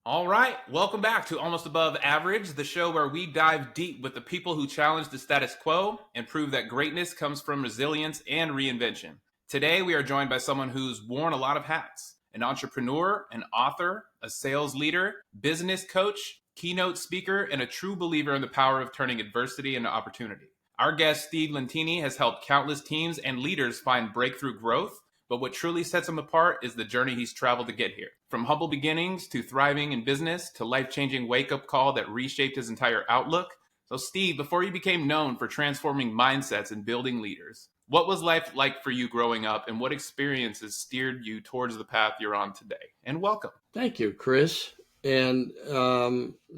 All right, welcome back to Almost Above Average, the show where we dive deep with the people who challenge the status quo and prove that greatness comes from resilience and reinvention. Today, we are joined by someone who's worn a lot of hats: an entrepreneur, an author, a sales leader, business coach, keynote speaker, and a true believer in the power of turning adversity into opportunity. Our guest, Steve Lentini, has helped countless teams and leaders find breakthrough growth. But what truly sets him apart is the journey he's traveled to get here. From humble beginnings to thriving in business to life-changing wake-up call that reshaped his entire outlook. So Steve, before you became known for transforming mindsets and building leaders, what was life like for you growing up, and what experiences steered you towards the path you're on today? And welcome. Thank you, Chris. And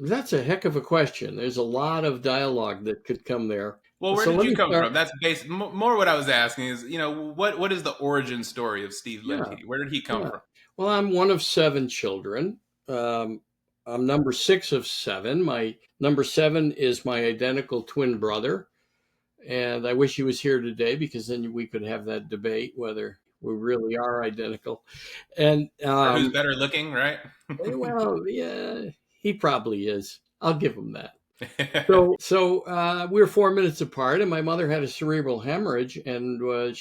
that's a heck of a question. There's a lot of dialogue that could come there. Well, where So did let you me come start. from? That's more what I was asking is, what is the origin story of Steve Yeah, Lentini? Where did he come yeah. from? Well, I'm one of seven children. Um, I'm number six of seven. My number seven is my identical twin brother. And I wish he was here today because then we could have that debate whether we really are identical. And Or who's better looking, right? well, yeah, he probably is. I'll give him that. So we were 4 minutes apart, and my mother had a cerebral hemorrhage, and my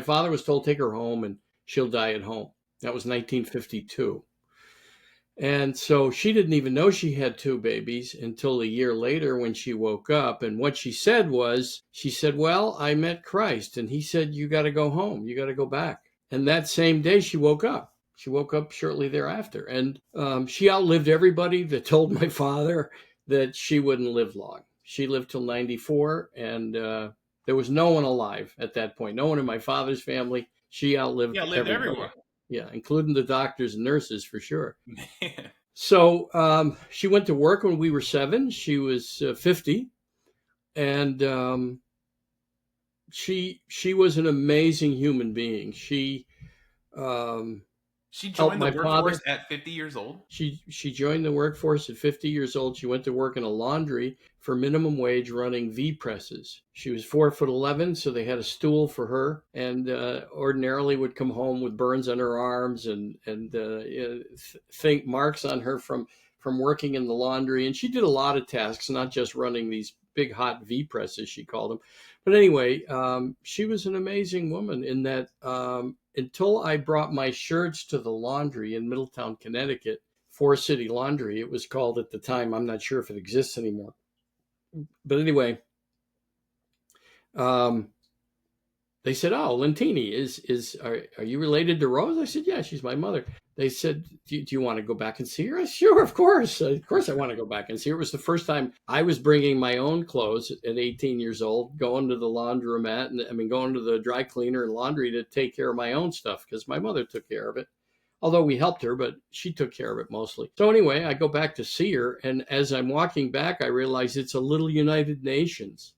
father was told, take her home and she'll die at home. That was 1952. And so she didn't even know she had two babies until a year later when she woke up. And what she said was, she said, well, I met Christ, and he said, you got to go home. You got to go back. And that same day she woke up. She woke up shortly thereafter. And she outlived everybody that told my father that she wouldn't live long. She lived till 94, and there was no one alive at that point. No one in my father's family. She outlived Yeah, lived everybody. everyone. Yeah, including the doctors and nurses for sure. Man. So she went to work when we were seven. She was 50, and she was an amazing human being. She um, She helped joined the my workforce father. at 50 years old. She joined the workforce at 50 years old. She went to work in a laundry for minimum wage running V presses. She was 4'11", so they had a stool for her, and ordinarily would come home with burns on her arms and think marks on her from working in the laundry. And she did a lot of tasks, not just running these big hot V presses, she called them. But anyway, she was an amazing woman in that until I brought my shirts to the laundry in Middletown, Connecticut, Four City Laundry, it was called at the time. I'm not sure if it exists anymore. But anyway, um, they said, "Oh, Lentini are you related to Rose?" I said, "Yeah, she's my mother." They said, do you want to go back and see her?" I said, "Sure, of course. Of course I want to go back and see her." It was the first time I was bringing my own clothes at 18 years old, going to the laundromat, and going to the dry cleaner and laundry to take care of my own stuff because my mother took care of it. Although we helped her, but she took care of it mostly. So anyway, I go back to see her, and as I'm walking back, I realize it's a little United Nations.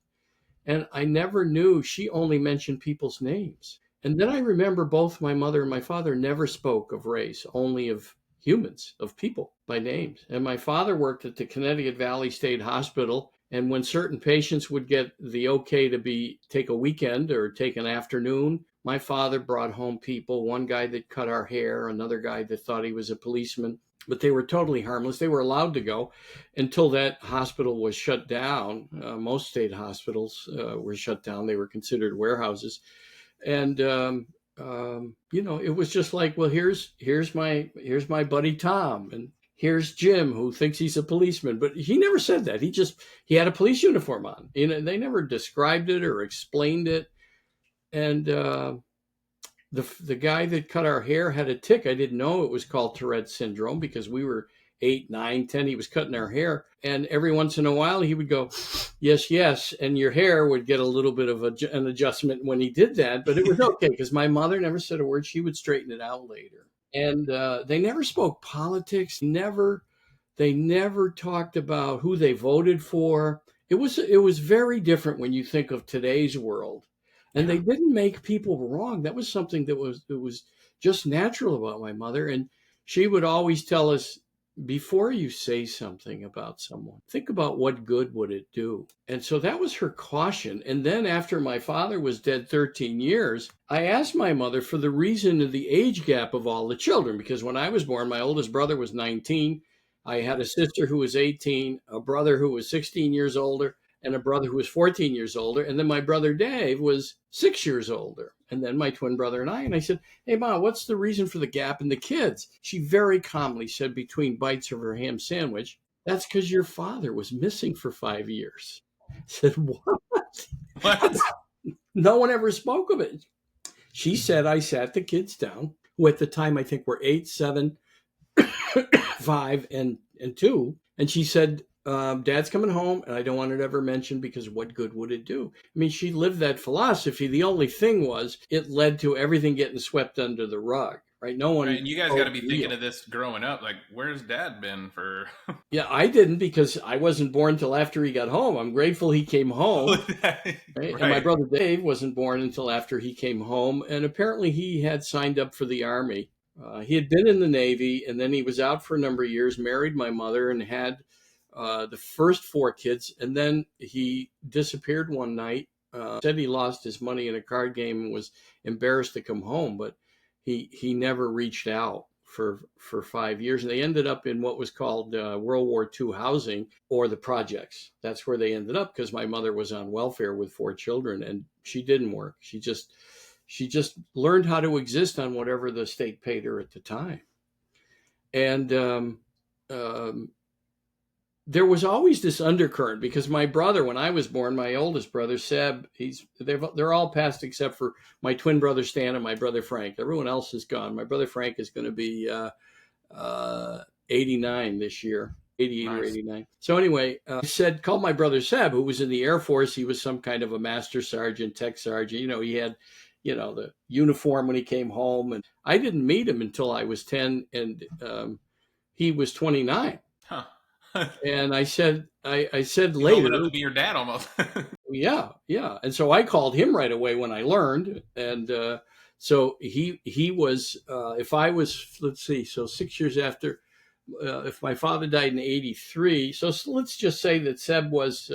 And I never knew she only mentioned people's names. And then I remember both my mother and my father never spoke of race, only of humans, of people by names. And my father worked at the Connecticut Valley State Hospital. And when certain patients would get the okay to take a weekend or take an afternoon, my father brought home people, one guy that cut our hair, another guy that thought he was a policeman, but they were totally harmless. They were allowed to go until that hospital was shut down. Most state hospitals were shut down. They were considered warehouses. And it was just like, well, here's my buddy Tom, and here's Jim, who thinks he's a policeman, but he never said that. He had a police uniform on. They never described it or explained it. And the guy that cut our hair had a tick. I didn't know it was called Tourette syndrome because we were 8, 9, 10. He was cutting our hair, and every once in a while he would go, "Yes, yes," and your hair would get a little bit of an adjustment when he did that. But it was okay because my mother never said a word. She would straighten it out later. And they never spoke politics. They never talked about who they voted for. It was very different when you think of today's world. And they didn't make people wrong. That was something that was just natural about my mother. And she would always tell us, before you say something about someone, think about what good would it do. And so that was her caution. And then after my father was dead 13 years, I asked my mother for the reason of the age gap of all the children, because when I was born, my oldest brother was 19. I had a sister who was 18, a brother who was 16 years older, and a brother who was 14 years older. And then my brother Dave was 6 years older. And then my twin brother and I. And I said, "Hey, Mom, what's the reason for the gap in the kids?" She very calmly said, between bites of her ham sandwich, "That's because your father was missing for 5 years." I said, "What?" What? No one ever spoke of it. She said, I sat the kids down, who at the time I think were 8, 7, 5, and 2. And she said, Dad's coming home, and I don't want it ever mentioned because what good would it do? I mean, she lived that philosophy. The only thing was it led to everything getting swept under the rug, right? No one. Right, and you guys got to be thinking of this growing up. Like, where's Dad been for? Yeah, I didn't, because I wasn't born until after he got home. I'm grateful he came home. Right? Right. And my brother Dave wasn't born until after he came home. And apparently he had signed up for the Army. He had been in the Navy, and then he was out for a number of years, married my mother, and had the first 4 kids. And then he disappeared one night, said he lost his money in a card game and was embarrassed to come home. But he never reached out for 5 years. And they ended up in what was called World War II housing, or the projects. That's where they ended up, because my mother was on welfare with 4 children, and she didn't work. She just learned how to exist on whatever the state paid her at the time. And there was always this undercurrent, because my brother, when I was born, my oldest brother, Seb, they're all passed except for my twin brother, Stan, and my brother, Frank. Everyone else is gone. My brother, Frank, is going to be 89 this year, 88 nice. Or 89. So anyway, I called my brother, Seb, who was in the Air Force. He was some kind of a master sergeant, tech sergeant. You know, he had, the uniform when he came home. And I didn't meet him until I was 10, and he was 29. Huh. And I said He's later, old enough to be your dad almost. yeah. And so I called him right away when I learned. And so he was, if I was, let's see, so 6 years after, if my father died in 83, so let's just say that Seb was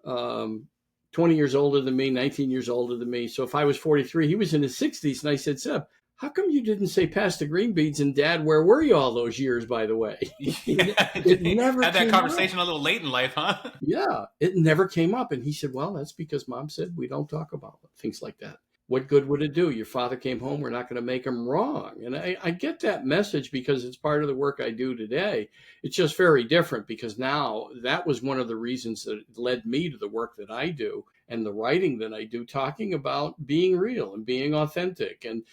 20 years older than me, 19 years older than me. So if I was 43, he was in his 60s. And I said, "Seb, how come you didn't say pass the green beans? And Dad, where were you all those years, by the way?" It never had that conversation up. A little late in life, huh? Yeah, it never came up. And he said, "Well, that's because Mom said we don't talk about things like that. What good would it do? Your father came home. We're not going to make him wrong." And I get that message because it's part of the work I do today. It's just very different, because now that was one of the reasons that led me to the work that I do and the writing that I do, talking about being real and being authentic and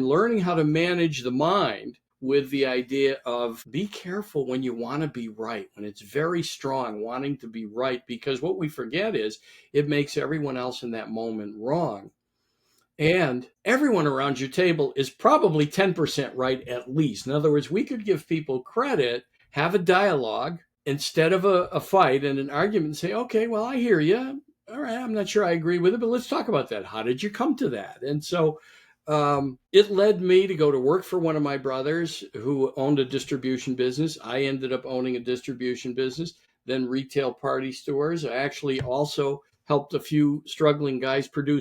learning how to manage the mind with the idea of be careful when you want to be right, when it's very strong, wanting to be right, because what we forget is it makes everyone else in that moment wrong. And everyone around your table is probably 10% right at least. In other words, we could give people credit, have a dialogue instead of a fight and an argument, and say, "Okay, well, I hear you. All right, I'm not sure I agree with it, but let's talk about that. How did you come to that?" And so it led me to go to work for one of my brothers who owned a distribution business. I ended up owning a distribution business, then retail party stores. I actually also helped a few struggling guys get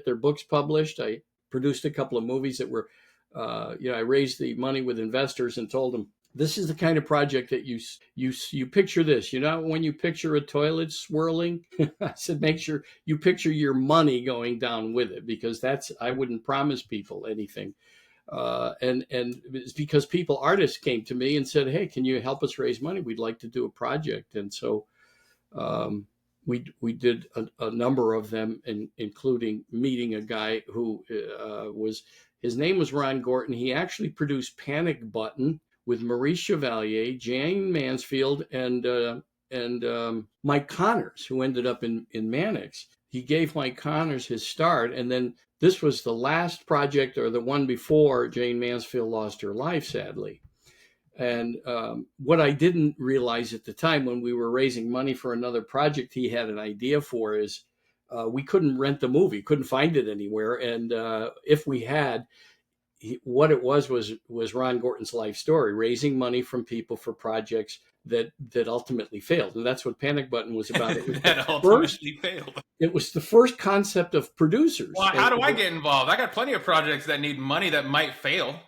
their books published. I produced a couple of movies that were, I raised the money with investors and told them, this is the kind of project that you picture this. When you picture a toilet swirling, I said, make sure you picture your money going down with it, because I wouldn't promise people anything. And it's because artists came to me and said, "Hey, can you help us raise money? We'd like to do a project." And so we did a number of them, including meeting a guy who his name was Ron Gorton. He actually produced Panic Button with Maurice Chevalier, Jane Mansfield, and Mike Connors, who ended up in Mannix. He gave Mike Connors his start, and then this was the last project, or the one before Jane Mansfield lost her life, sadly. And what I didn't realize at the time, when we were raising money for another project he had an idea for, is we couldn't rent the movie, couldn't find it anywhere. And if we had, what it was Ron Gorton's life story, raising money from people for projects that ultimately failed. And that's what Panic Button was about. It was That ultimately failed. It was the first concept of producers. Well, how do I get involved? I got plenty of projects that need money that might fail.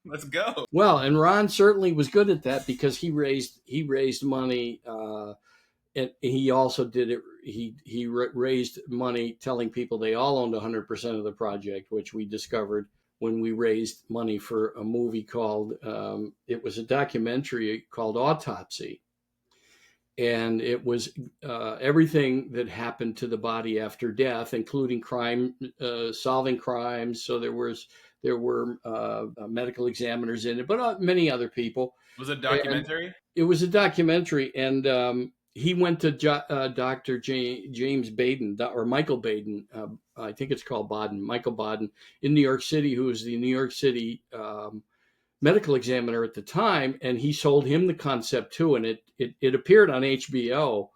Let's go. Well, and Ron certainly was good at that because he raised money, and he also did it. He raised money telling people they all owned 100% of the project, which we discovered when we raised money for a movie called. It was a documentary called Autopsy, and it was everything that happened to the body after death, including solving crimes. So there were medical examiners in it, but many other people. Was it a documentary? And it was a documentary, and he went to Dr. James Baden, or Michael Baden, I think it's called Michael Baden, in New York City, who was the New York City medical examiner at the time, and he sold him the concept too, and it appeared on HBO.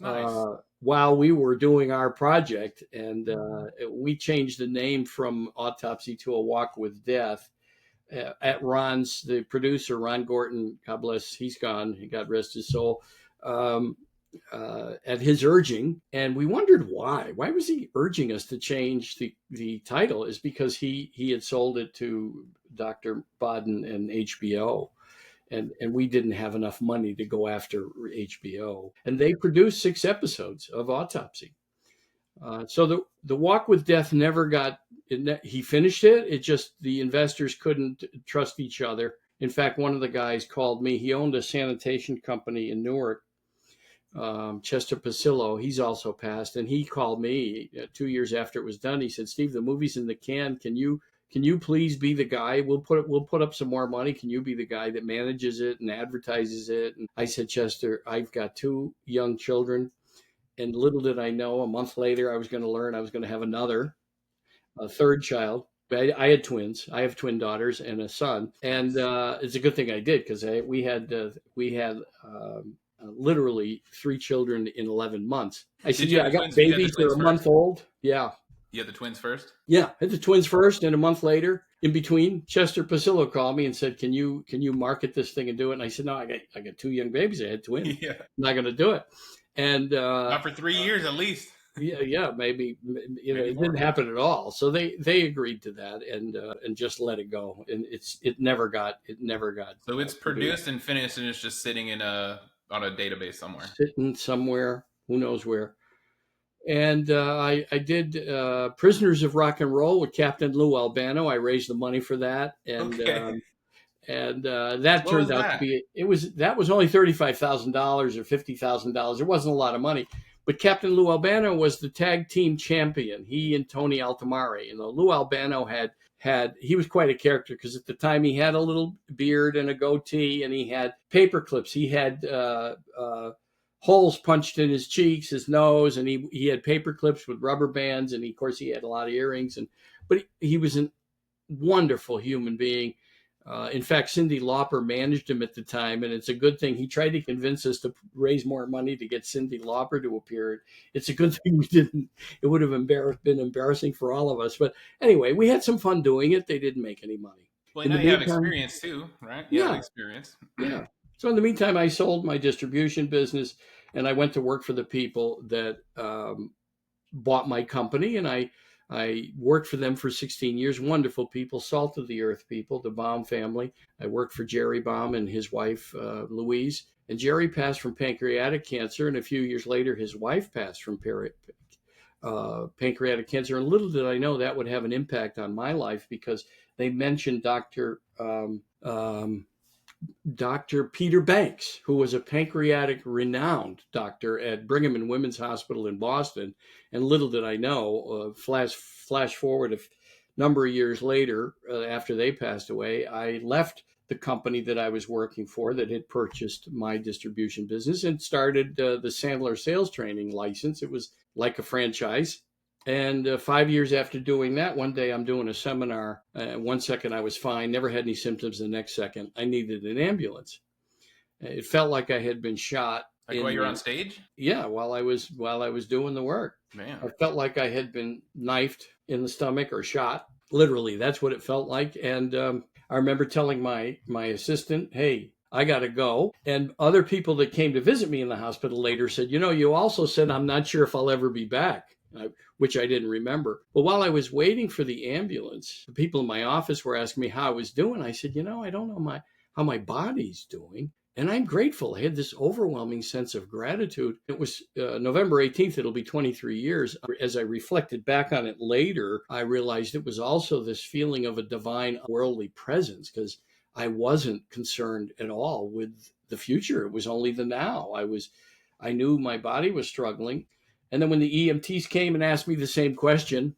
Nice. While we were doing our project, and we changed the name from Autopsy to A Walk with Death. At Ron's, the producer, Ron Gorton, God bless, he's gone, God rest his soul, at his urging, and we wondered why. Why was he urging us to change the title? Is because he had sold it to Dr. Baden and HBO. And we didn't have enough money to go after HBO. And they produced 6 episodes of Autopsy. So the Walk with Death never got, he finished it. It just, the investors couldn't trust each other. In fact, one of the guys called me. He owned a sanitation company in Newark, Chester Pasillo. He's also passed. And he called me 2 years after it was done. He said, Steve, the movie's in the can. Can you please be the guy? We'll put up some more money. Can you be the guy that manages it and advertises it? And I said, Chester, I've got 2 young children, and little did I know, a month later, I was going to learn I was going to have a third child. I had twins. I have twin daughters and a son, and it's a good thing I did because we had literally 3 children in 11 months. I said, I got babies. They're a month old. Yeah. You had the twins first? Yeah, I had the twins first, and a month later, in between, Chester Pasillo called me and said, "Can you market this thing and do it?" And I said, "No, I got 2 young babies. I had twins. Yeah. I'm not going to do it." And not for 3 years at least. Yeah, maybe it didn't happen at all. So they agreed to that and just let it go. And it never got. So it's produced and finished, and it's just sitting on a database somewhere. Sitting somewhere, who knows where. And I did Prisoners of Rock and Roll with Captain Lou Albano. I raised the money for that, and that turned out to be that was only $35,000 or $50,000. It wasn't a lot of money, but Captain Lou Albano was the tag team champion. He and Tony Altomare. Lou Albano he was quite a character because at the time he had a little beard and a goatee, and he had paper clips. He had holes punched in his cheeks, his nose, and he had paper clips with rubber bands, and of course he had a lot of earrings. But he was a wonderful human being. In fact, Cyndi Lauper managed him at the time, and it's a good thing. He tried to convince us to raise more money to get Cyndi Lauper to appear. It's a good thing we didn't. It would have been embarrassing for all of us. But anyway, we had some fun doing it. They didn't make any money. Well, now you have experience too, right? You have experience. Yeah. So in the meantime, I sold my distribution business, and I went to work for the people that bought my company, and I worked for them for 16 years. Wonderful people, salt of the earth people, the Baum family. I worked for Jerry Baum and his wife, Louise. And Jerry passed from pancreatic cancer, and a few years later, his wife passed from pancreatic cancer. And little did I know that would have an impact on my life because they mentioned Dr. Peter Banks, who was a pancreatic renowned doctor at Brigham and Women's Hospital in Boston. And little did I know, flash forward a number of years later, after they passed away, I left the company that I was working for that had purchased my distribution business and started the Sandler sales training license. It was like a franchise. And 5 years after doing that, one day I'm doing a seminar. 1 second I was fine, never had any symptoms. The next second I needed an ambulance. It felt like I had been shot. Like while you're on stage? Yeah, while I was doing the work. Man. I felt like I had been knifed in the stomach or shot. Literally, that's what it felt like. And I remember telling my assistant, "Hey, I got to go." And other people that came to visit me in the hospital later said, "You also said I'm not sure if I'll ever be back." Which I didn't remember. But while I was waiting for the ambulance, the people in my office were asking me how I was doing. I said, I don't know how my body's doing. And I'm grateful. I had this overwhelming sense of gratitude. It was November 18th. It'll be 23 years. As I reflected back on it later, I realized it was also this feeling of a divine worldly presence, because I wasn't concerned at all with the future. It was only the now. I knew my body was struggling. And then when the EMTs came and asked me the same question,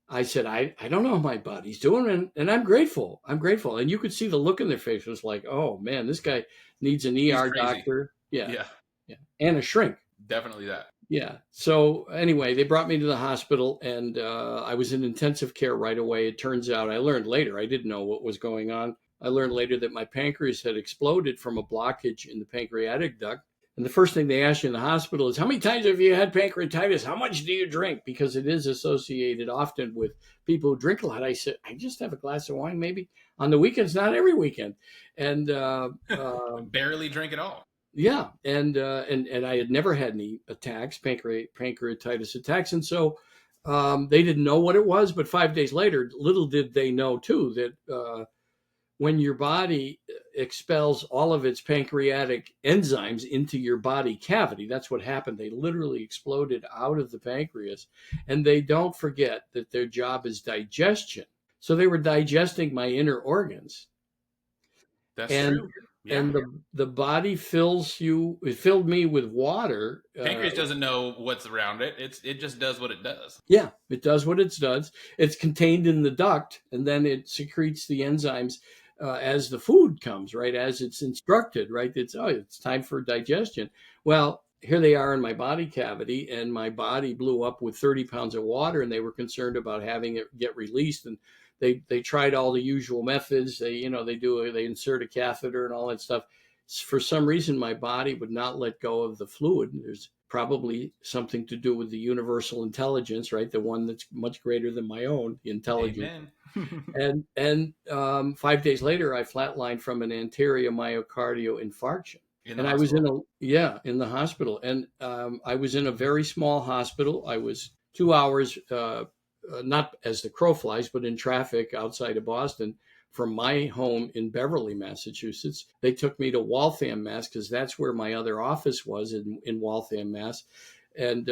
I said, I don't know how my body's doing, and I'm grateful. I'm grateful. And you could see the look in their face. It was like, oh man, this guy needs an He's ER crazy. doctor. Yeah. Yeah, Yeah. And a shrink. definitely that. Yeah. So anyway, they brought me to the hospital, and I was in intensive care right away. It turns out, I learned later, I didn't know what was going on. I learned later that my pancreas had exploded from a blockage in the pancreatic duct. And the first thing they ask you in the hospital is, how many times have you had pancreatitis? How much do you drink? Because it is associated often with people who drink a lot. I said, I just have a glass of wine, maybe on the weekends, not every weekend. And Barely drink at all. yeah, and I had never had any attacks, pancreatitis attacks, and so they didn't know what it was. But 5 days later, little did they know too that when your body expels all of its pancreatic enzymes into your body cavity, that's what happened. They literally exploded out of the pancreas, and they don't forget that their job is digestion. So they were digesting my inner organs. That's And true. Yeah. the body it filled me with water. Pancreas doesn't know what's around it. It just does what it does. Yeah, it does what it does. It's contained in the duct, and then it secretes the enzymes as the food comes, right? As it's instructed, right? It's time for digestion. Well, here they are in my body cavity, and my body blew up with 30 pounds of water, and they were concerned about having it get released. And they tried all the usual methods. They insert a catheter and all that stuff. For some reason, my body would not let go of the fluid. There's probably something to do with the universal intelligence, right? The one that's much greater than my own intelligence. Amen. And 5 days later, I flatlined from an anterior myocardial infarction. In the And I was hospital. in the hospital. And I was in a very small hospital. I was 2 hours, not as the crow flies, but in traffic outside of Boston from my home in Beverly, Massachusetts. They took me to Waltham, Mass, because that's where my other office was in Waltham, Mass. And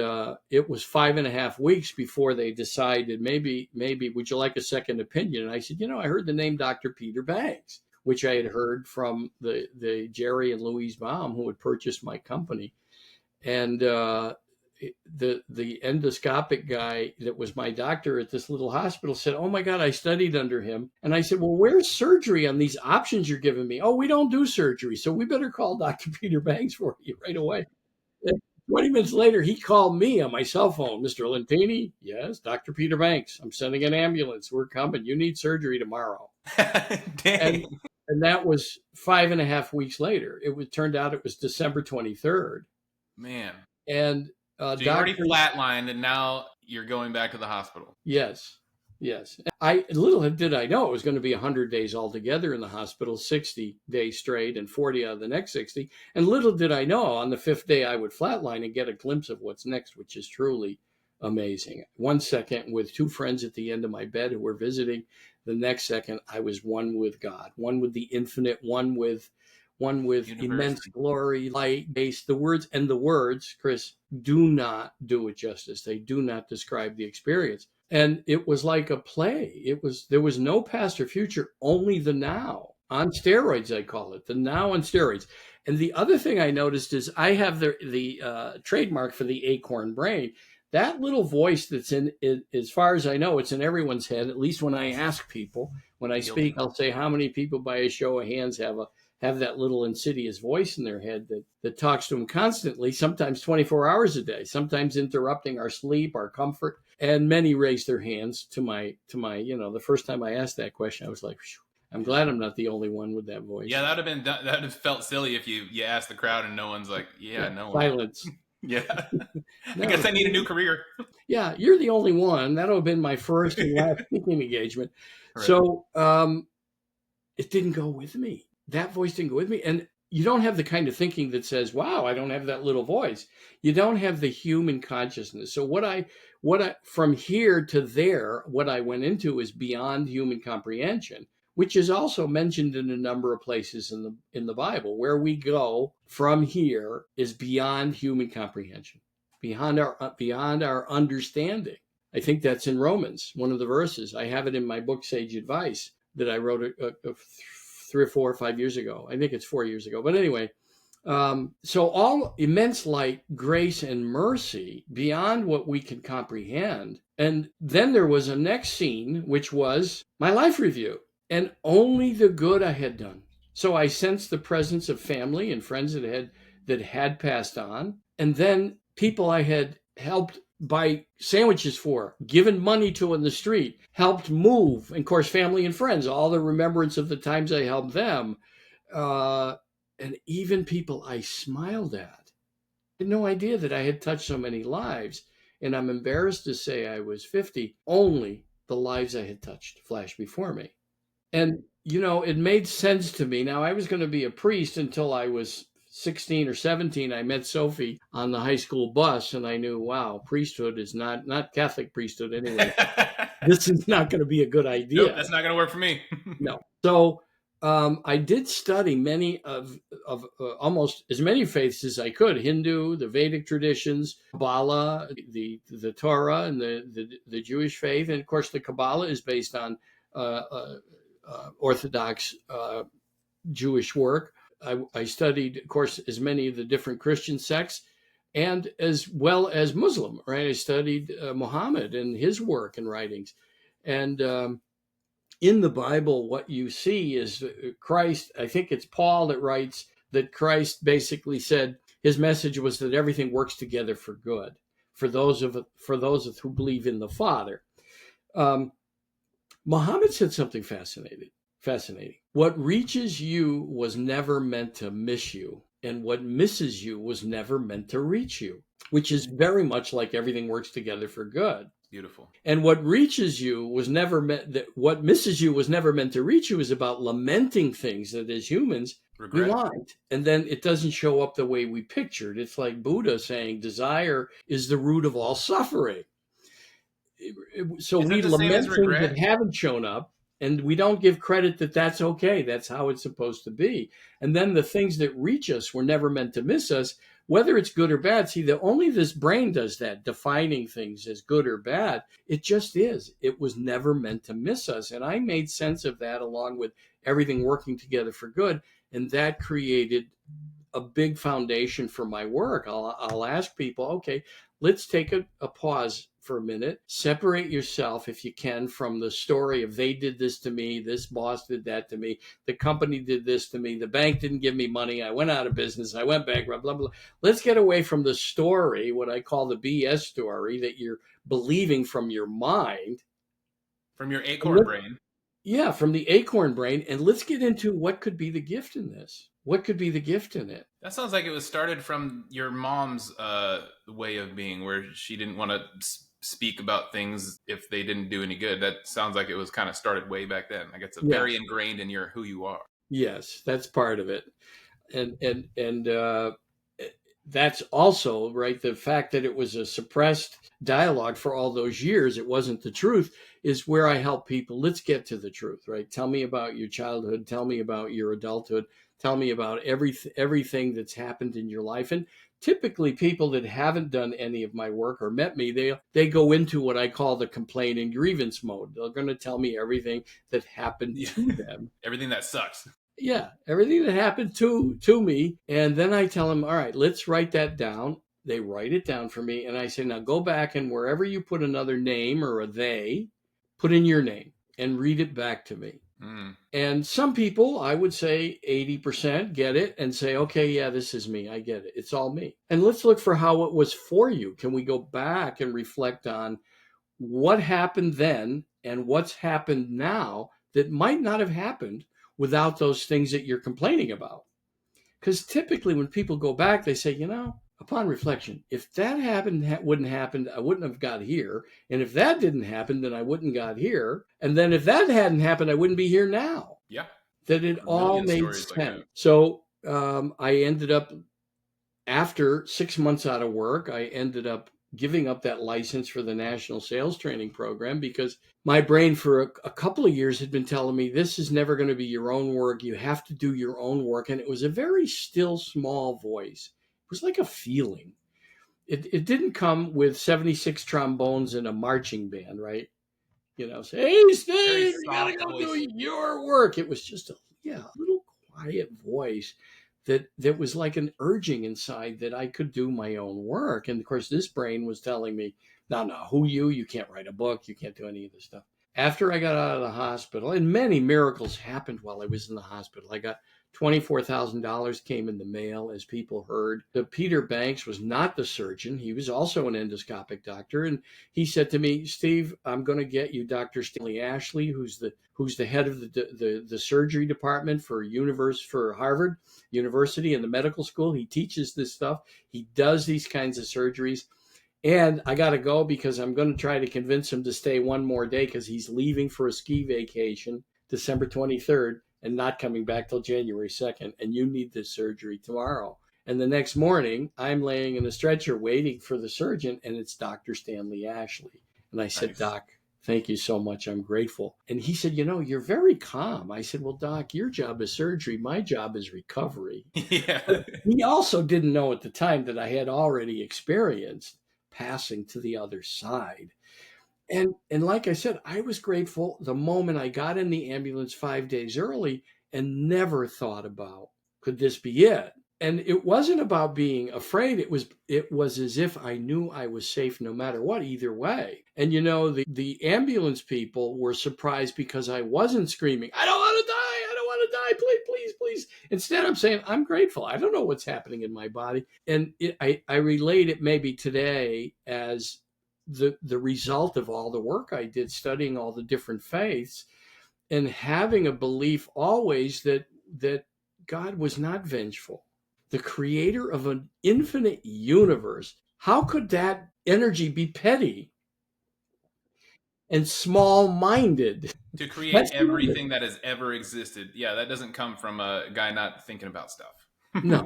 it was 5.5 weeks before they decided, maybe, would you like a second opinion? And I said, I heard the name Dr. Peter Banks, which I had heard from the Jerry and Louise Baum, who had purchased my company. And the endoscopic guy that was my doctor at this little hospital said, "Oh my God, I studied under him." And I said, "Well, where's surgery on these options you're giving me?" "Oh, we don't do surgery. So we better call Dr. Peter Banks for you right away." And 20 minutes later, he called me on my cell phone. "Mr. Lentini?" "Yes, Dr. Peter Banks. I'm sending an ambulance. We're coming. You need surgery tomorrow." Dang. And that was 5.5 weeks later. Turned out it was December 23rd. Man. And So you already flatlined, and now you're going back to the hospital. Yes. Little did I know it was going to be 100 days altogether in the hospital, 60 days straight and 40 out of the next 60. And little did I know on the 5th day I would flatline and get a glimpse of what's next, which is truly amazing. 1 second with 2 friends at the end of my bed who were visiting. The next second I was one with God, one with the infinite, one with immense glory, light, base. The words, Chris, do not do it justice. They do not describe the experience. And it was like a play. There was no past or future, only the now on steroids. I call it the now on steroids. And the other thing I noticed is I have the trademark for the acorn brain. That little voice that's in, as far as I know, it's in everyone's head. At least when I ask people, when I speak, I'll say, how many people by a show of hands have that little insidious voice in their head that talks to them constantly, sometimes 24 hours a day, sometimes interrupting our sleep, our comfort. And many raised their hands to my, the first time I asked that question, I was like, I'm glad I'm not the only one with that voice. Yeah, that would have felt silly if you asked the crowd and no one's like, no one. Silence. Yeah. I No, guess I need a new career. yeah, you're the only one. That'll have been my first and last speaking engagement. Right. So it didn't go with me. That voice didn't go with me. And you don't have the kind of thinking that says, wow, I don't have that little voice. You don't have the human consciousness. So from here to there, what I went into is beyond human comprehension, which is also mentioned in a number of places in the Bible. Where we go from here is beyond human comprehension, beyond our understanding. I think that's in Romans, one of the verses. I have it in my book, Sage Advice, that I wrote 3 or 4 or 5 years ago. I think it's 4 years ago. But anyway, so all immense light, grace, and mercy beyond what we can comprehend. And then there was a next scene, which was my life review, and only the good I had done. So I sensed the presence of family and friends that had passed on, and then people I had helped buy sandwiches for, given money to in the street, helped move, and of course, family and friends, all the remembrance of the times I helped them, and even people I smiled at. I had no idea that I had touched so many lives, and I'm embarrassed to say I was 50. Only the lives I had touched flashed before me. And, it made sense to me. Now, I was going to be a priest until I was 16 or 17. I met Sophie on the high school bus, and I knew, wow, priesthood is not Catholic priesthood anyway. This is not going to be a good idea. Nope, that's not going to work for me. No. So I did study many of almost as many faiths as I could: Hindu, the Vedic traditions, Kabbalah, the Torah, and the Jewish faith, and of course the Kabbalah is based on Orthodox Jewish work. I studied, of course, as many of the different Christian sects, and as well as Muslim. Right, I studied Muhammad and his work and writings, and in the Bible, what you see is Christ. I think it's Paul that writes that Christ basically said his message was that everything works together for good for those who believe in the Father. Muhammad said something fascinating. What reaches you was never meant to miss you, and what misses you was never meant to reach you, which is very much like everything works together for good. Beautiful. And what reaches you was never meant that what misses you was never meant to reach you is about lamenting things that as humans we want. And then it doesn't show up the way we pictured. It's like Buddha saying desire is the root of all suffering. So we lament things that haven't shown up, and we don't give credit that that's okay. That's how it's supposed to be. And then the things that reach us were never meant to miss us, whether it's good or bad. See, only this brain does that, defining things as good or bad. It just is. It was never meant to miss us. And I made sense of that along with everything working together for good. And that created a big foundation for my work. I'll ask people, okay, let's take a pause for a minute. Separate yourself, if you can, from the story of they did this to me, this boss did that to me, the company did this to me, the bank didn't give me money, I went out of business, I went bankrupt, blah, blah. Let's get away from the story, what I call the BS story that you're believing from your mind. From your acorn brain. Yeah, from the acorn brain. And let's get into what could be the gift in this. What could be the gift in it? That sounds like it was started from your mom's way of being, where she didn't want to speak about things if they didn't do any good. That sounds like it was kind of started way back then. Like it's very ingrained in who you are. Yes, that's part of it. And that's also, right, the fact that it was a suppressed dialogue for all those years, it wasn't the truth, is where I help people. Let's get to the truth, right? Tell me about your childhood. Tell me about your adulthood. Tell me about everything that's happened in your life. And typically people that haven't done any of my work or met me, they go into what I call the complaint and grievance mode. They're going to tell me everything that happened to them. Everything that sucks. Yeah, everything that happened to me. And then I tell them, all right, let's write that down. They write it down for me. And I say, now go back and wherever you put another name or a they, put in your name and read it back to me. And some people, I would say 80% get it and say, okay, yeah, this is me. I get it. It's all me. And let's look for how it was for you. Can we go back and reflect on what happened then and what's happened now that might not have happened without those things that you're complaining about? Because typically when people go back, they say, upon reflection, if that wouldn't happen, I wouldn't have got here. And if that didn't happen, then I wouldn't got here. And then if that hadn't happened, I wouldn't be here now. Yeah. That it A all million made stories like sense. that. So I ended up, after 6 months out of work, I ended up giving up that license for the National Sales Training Program because my brain for a couple of years had been telling me this is never going to be your own work. You have to do your own work. And it was a very still, small voice. It was like a feeling. It didn't come with 76 trombones and a marching band, right? You know, say, hey, Steve, you got to go do your work. It was just a little quiet voice that was like an urging inside that I could do my own work. And of course, this brain was telling me, no, who you can't write a book. You can't do any of this stuff. After I got out of the hospital, and many miracles happened while I was in the hospital. I got $24,000 came in the mail, as people heard. The Peter Banks was not the surgeon. He was also an endoscopic doctor. And he said to me, Steve, I'm going to get you Dr. Stanley Ashley, who's the head of the surgery department for Harvard University and the medical school. He teaches this stuff. He does these kinds of surgeries. And I got to go because I'm going to try to convince him to stay one more day because he's leaving for a ski vacation December 23rd and not coming back till January 2nd. And you need this surgery tomorrow. And the next morning, I'm laying in a stretcher waiting for the surgeon, and it's Dr. Stanley Ashley. And I said, nice. Doc, thank you so much. I'm grateful. And he said, you're very calm. I said, well, Doc, your job is surgery. My job is recovery. Yeah. But he also didn't know at the time that I had already experienced passing to the other side. And like I said, I was grateful the moment I got in the ambulance 5 days early and never thought about, could this be it? And it wasn't about being afraid. It was as if I knew I was safe no matter what, either way. And the ambulance people were surprised because I wasn't screaming, I don't want to die. I don't want to die. Please, please, please. Instead, I'm saying, I'm grateful. I don't know what's happening in my body. And I relate it maybe today as the result of all the work I did studying all the different faiths and having a belief always that God was not vengeful. The creator of an infinite universe. How could that energy be petty and small-minded? To create everything that has ever existed. Yeah, that doesn't come from a guy not thinking about stuff. No.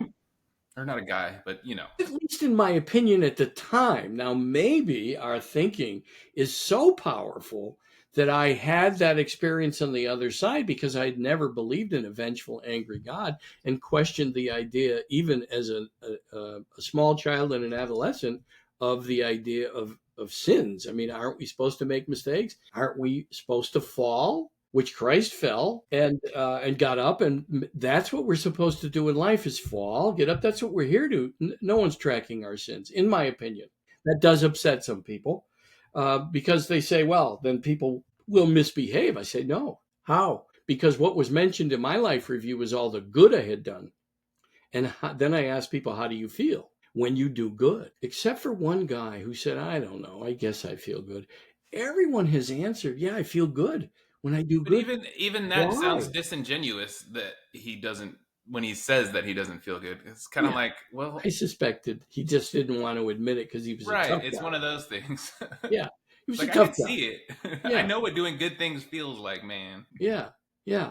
Or not a guy, but At least in my opinion at the time. Now, maybe our thinking is so powerful that I had that experience on the other side because I'd never believed in a vengeful, angry God and questioned the idea, even as a small child and an adolescent, of the idea of sins. I mean, aren't we supposed to make mistakes? Aren't we supposed to fall? Which Christ fell and got up, and that's what we're supposed to do in life: is fall, get up. That's what we're here to. No one's tracking our sins, in my opinion. That does upset some people because they say, well, then people will misbehave. I say, no. How? Because what was mentioned in my life review was all the good I had done. And then I asked people, how do you feel when you do good? Except for one guy who said, I don't know, I guess I feel good. Everyone has answered, yeah, I feel good when I do good. But even that sounds disingenuous that he doesn't, when he says that he doesn't feel good. It's kind of like, well, I suspected he just didn't want to admit it because he was a tough guy. It's one of those things. Yeah, he was like, a tough guy. I can see it. Yeah. I know what doing good things feels like, man. Yeah.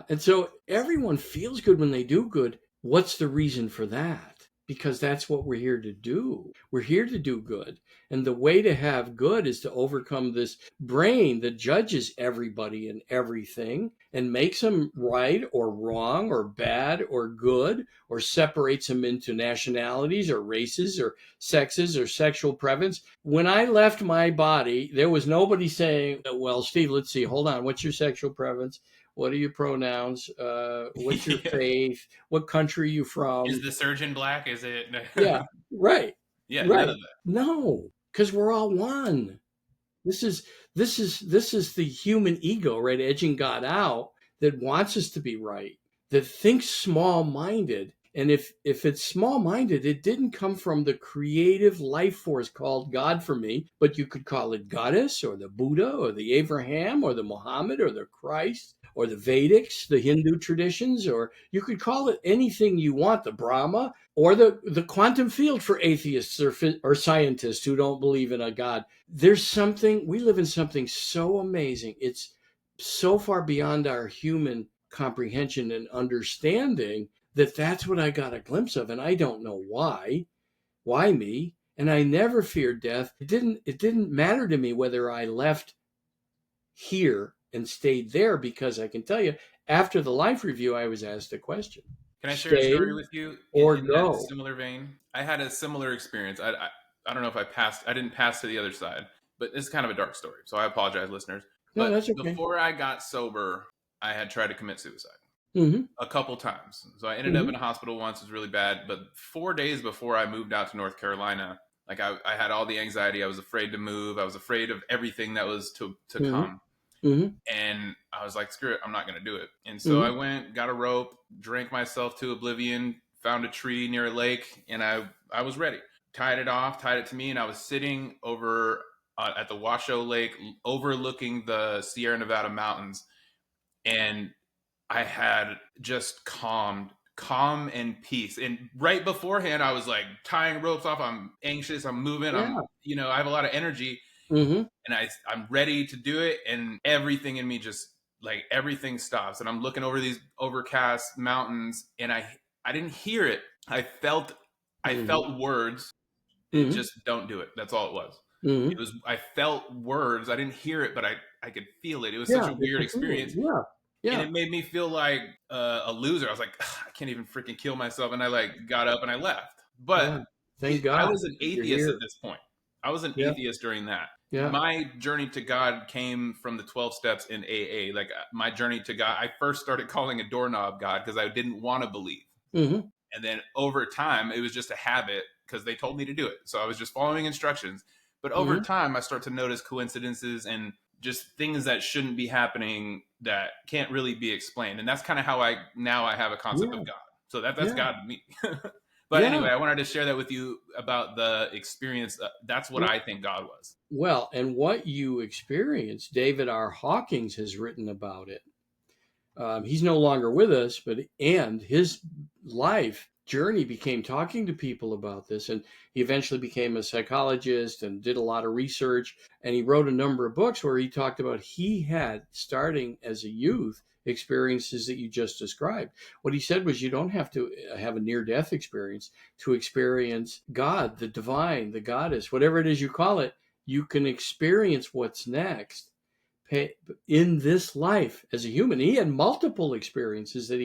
And so everyone feels good when they do good. What's the reason for that? Because that's what we're here to do. We're here to do good. And the way to have good is to overcome this brain that judges everybody and everything and makes them right or wrong or bad or good, or separates them into nationalities or races or sexes or sexual preference. When I left my body, there was nobody saying, well, Steve, let's see, hold on. What's your sexual preference? What are your pronouns? What's your faith? What country are you from? Is the surgeon black? Is it? Yeah, right. Yeah, right. None of that. No, because we're all one. This is the human ego, right? Edging God out, that wants us to be right, that thinks small-minded. And if it's small-minded, it didn't come from the creative life force called God for me, but you could call it Goddess or the Buddha or the Abraham or the Muhammad or the Christ or the Vedics, the Hindu traditions, or you could call it anything you want, the Brahma, or the quantum field for atheists or scientists who don't believe in a God. There's something, we live in something so amazing. It's so far beyond our human comprehension and understanding that's what I got a glimpse of. And I don't know why. Why me? And I never feared death. It didn't matter to me whether I left here and stayed there, because I can tell you, after the life review, I was asked a question. Can I share a Stay story with you or in that go? similar vein? I had a similar experience. I don't know if I passed. I didn't pass to the other side, but it's kind of a dark story. So I apologize, listeners. No, But that's okay. before I got sober, I had tried to commit suicide Mm-hmm. a couple times. So I ended up Mm-hmm. in a hospital once. It was really bad. But 4 days before I moved out to North Carolina, like I had all the anxiety. I was afraid to move. I was afraid of everything that was to come. Mm-hmm. And I was like, screw it, I'm not going to do it. And so I Mm-hmm. went, got a rope, drank myself to oblivion, found a tree near a lake, and I was ready. Tied it off, tied it to me, and I was sitting over at the Washoe Lake, overlooking the Sierra Nevada mountains. And I had just calm and peace. And right beforehand, I was like tying ropes off. I'm anxious. I'm moving. Yeah. I have a lot of energy, Mm-hmm. and I'm ready to do it. And everything in me just like everything stops. And I'm looking over these overcast mountains, and I didn't hear it. I Mm-hmm. felt words. It Mm-hmm. just don't do it. That's all it was. Mm-hmm. I felt words. I didn't hear it, but I could feel it. It was such Yeah, a it's weird a feeling. experience, Yeah. and Yeah. it made me feel like a loser. I was like, I can't even freaking kill myself, and I like got up and I left. But Yeah. Thank I God was an you're atheist at here. this point. I was an Yeah. atheist during that. Yeah. My journey to God came from the 12 steps in AA. Like my journey to God, I first started calling a doorknob God because I didn't want to believe. Mm-hmm. And then over time, it was just a habit because they told me to do it. So I was just following instructions. But over Mm-hmm. time, I start to notice coincidences and just things that shouldn't be happening that can't really be explained. And that's kind of how I have a concept Yeah. of God. So that's Yeah. God to me. But Yeah. anyway, I wanted to share that with you about the experience. That's what Well, I think God was. well, and what you experienced, David R. Hawkins has written about it. He's no longer with us, and his life journey became talking to people about this, and he eventually became a psychologist and did a lot of research, and he wrote a number of books where he talked about he had, starting as a youth, experiences that you just described. What he said was you don't have to have a near-death experience to experience God, the divine, the goddess, whatever it is you call it. You can experience what's next in this life as a human. He had multiple experiences that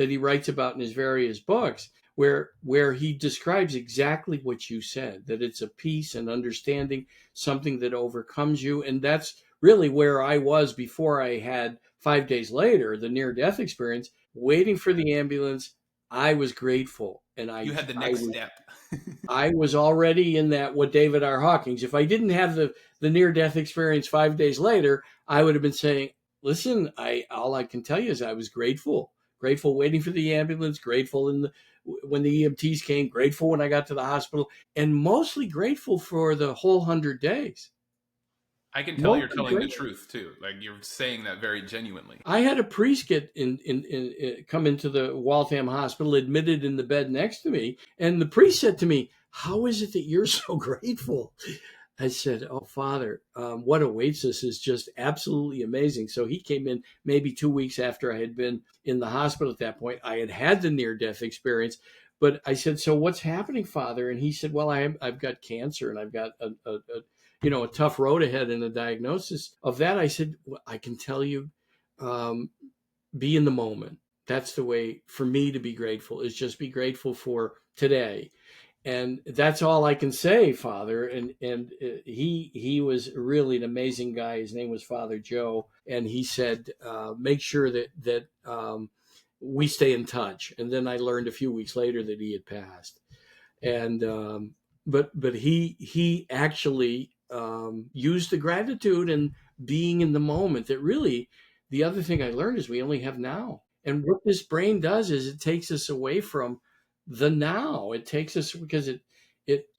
he writes about in his various books, where he describes exactly what you said, that it's a peace and understanding, something that overcomes you. And that's really where I was before I had 5 days later the near death experience, waiting for the ambulance. I was grateful, and You had the I next was step. I was already in that, what David R. Hawkins. If I didn't have the near death experience 5 days later, I would have been saying, "Listen, all I can tell you is I was grateful waiting for the ambulance, grateful when the EMTs came, grateful when I got to the hospital, and mostly grateful for the whole 100 days. I can tell you're Mostly telling the grateful. truth too. Like you're saying that very genuinely. I had a priest come into the Waltham Hospital, admitted in the bed next to me, and the priest said to me, "How is it that you're so grateful?" I said, "Oh, Father, what awaits us is just absolutely amazing." So he came in maybe 2 weeks after I had been in the hospital. At that point, I had had the near-death experience. But I said, "So what's happening, Father?" And he said, "Well, I've got cancer, and I've got a tough road ahead and a diagnosis of that." I said, "Well, I can tell you, um, be in the moment. That's the way for me to be grateful, is just be grateful for today." And that's all I can say, Father. And he was really an amazing guy. His name was Father Joe, and he said, "Make sure that we stay in touch." And then I learned a few weeks later that he had passed. And but he actually used the gratitude and being in the moment. That really, the other thing I learned is we only have now. And what this brain does is it takes us away from the now. It takes us, because it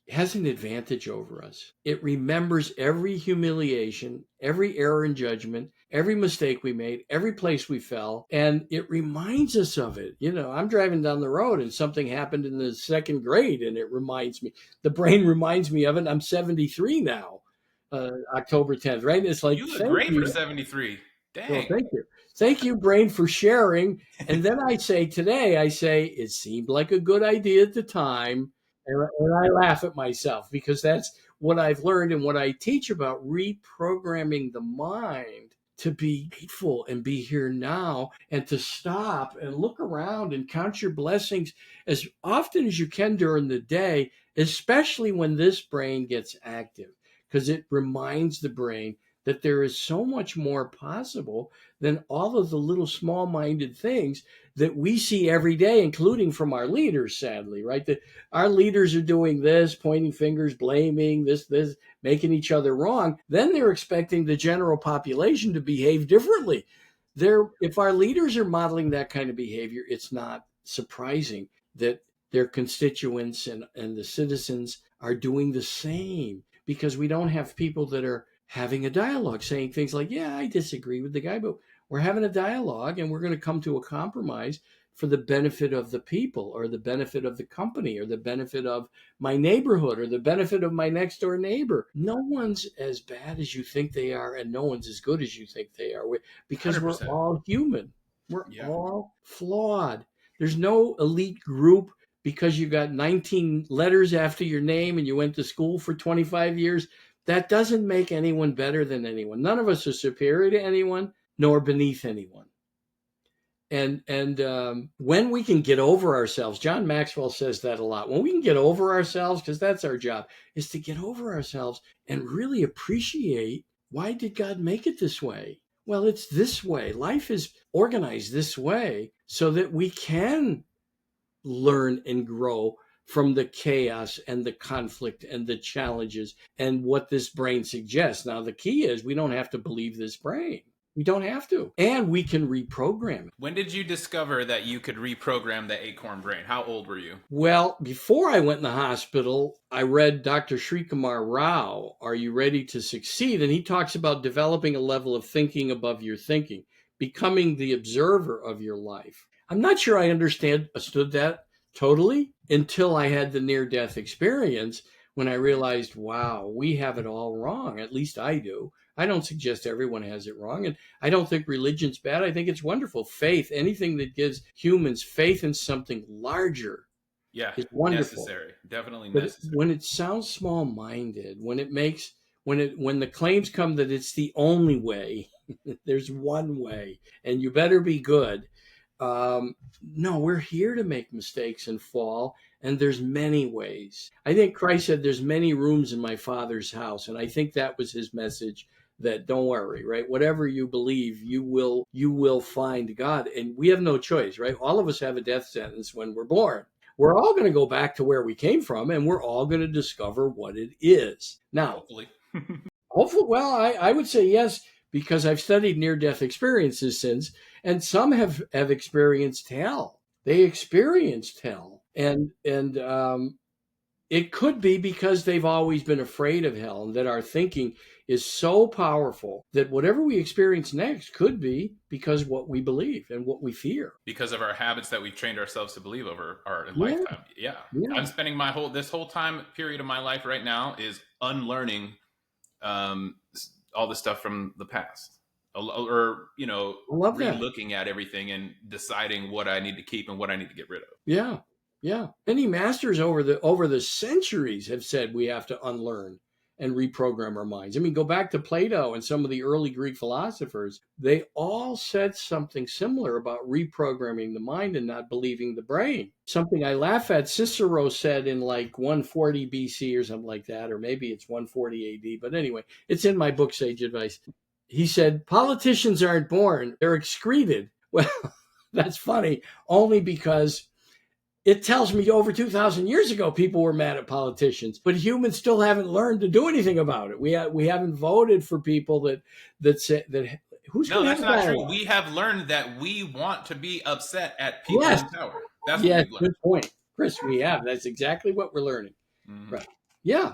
has an advantage over us. It remembers every humiliation, every error in judgment, every mistake we made, every place we fell, and it reminds us of it. I'm driving down the road and something happened in the second grade, and it reminds me. The brain reminds me of it. I'm 73 now, October 10th, right? And it's like, You look thank great you. for 73. Well, Dang. thank you. Thank you, brain, for sharing. And then today, it seemed like a good idea at the time. And I laugh at myself because that's what I've learned and what I teach about reprogramming the mind to be grateful and be here now and to stop and look around and count your blessings as often as you can during the day, especially when this brain gets active, because it reminds the brain that there is so much more possible than all of the little small-minded things that we see every day, including from our leaders, sadly, right? That our leaders are doing this, pointing fingers, blaming, this, making each other wrong. Then they're expecting the general population to behave differently. If our leaders are modeling that kind of behavior, it's not surprising that their constituents and the citizens are doing the same, because we don't have people that are having a dialogue, saying things like, yeah, I disagree with the guy, but we're having a dialogue and we're going to come to a compromise for the benefit of the people, or the benefit of the company, or the benefit of my neighborhood, or the benefit of my next door neighbor. No one's as bad as you think they are, and no one's as good as you think they are, because 100%. we're all human. We're Yeah. all flawed. There's no elite group because you got 19 letters after your name and you went to school for 25 years. That doesn't make anyone better than anyone. None of us are superior to anyone, nor beneath anyone. And when we can get over ourselves, John Maxwell says that a lot. When we can get over ourselves, because that's our job, is to get over ourselves and really appreciate, why did God make it this way? Well, it's this way. Life is organized this way so that we can learn and grow from the chaos and the conflict and the challenges and what this brain suggests. Now, the key is we don't have to believe this brain. We don't have to. And we can reprogram it. When did you discover that you could reprogram the acorn brain? How old were you? Well, before I went in the hospital, I read Dr. Srikumar Rao, Are You Ready to Succeed? And he talks about developing a level of thinking above your thinking, becoming the observer of your life. I'm not sure I understood that totally until I had the near-death experience, when I realized, wow, we have it all wrong. At least I do. I don't suggest everyone has it wrong. And I don't think religion's bad. I think it's wonderful. Faith, anything that gives humans faith in something larger, is wonderful. Necessary. Definitely But necessary. when it sounds small-minded, when the claims come that it's the only way, there's one way, and you better be good. No, we're here to make mistakes and fall, and there's many ways. I think Christ said there's many rooms in my Father's house, and I think that was his message, that don't worry, right? Whatever you believe, you will find God, and we have no choice, right? All of us have a death sentence when we're born. We're all going to go back to where we came from, and we're all going to discover what it is. Now, hopefully, well, I would say yes, because I've studied near-death experiences since, and some have experienced hell. They experienced hell, and it could be because they've always been afraid of hell, and that our thinking is so powerful that whatever we experience next could be because what we believe and what we fear. Because of our habits that we've trained ourselves to believe over our lifetime. Yeah. I'm spending this whole time period of my life right now is unlearning all the stuff from the past, or relooking at everything and deciding what I need to keep and what I need to get rid of. Yeah. Many masters over the centuries have said we have to unlearn and reprogram our minds. I mean, go back to Plato and some of the early Greek philosophers. They all said something similar about reprogramming the mind and not believing the brain. Something I laugh at, Cicero said in like 140 BC or something like that, or maybe it's 140 AD. But anyway, it's in my book, Sage Advice. He said, politicians aren't born, they're excreted. Well, that's funny, only because it tells me over 2,000 years ago, people were mad at politicians, but humans still haven't learned to do anything about it. We haven't voted for people that say that. No, that's not true. We have learned that we want to be upset at people in power. That's what we've learned. Good point, Chris. We have. That's exactly what we're learning. Right. Yeah.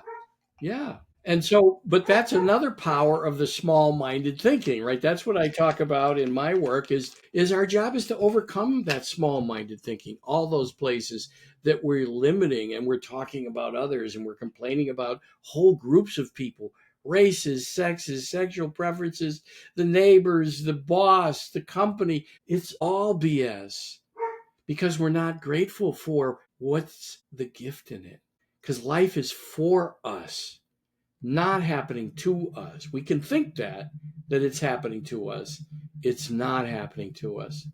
And so, but that's another power of the small-minded thinking, right? That's what I talk about in my work is our job is to overcome that small-minded thinking, all those places that we're limiting and we're talking about others and we're complaining about whole groups of people, races, sexes, sexual preferences, the neighbors, the boss, the company. It's all BS because we're not grateful for what's the gift in it. Because life is for us, not happening to us. We can think that it's happening to us. It's not happening to us.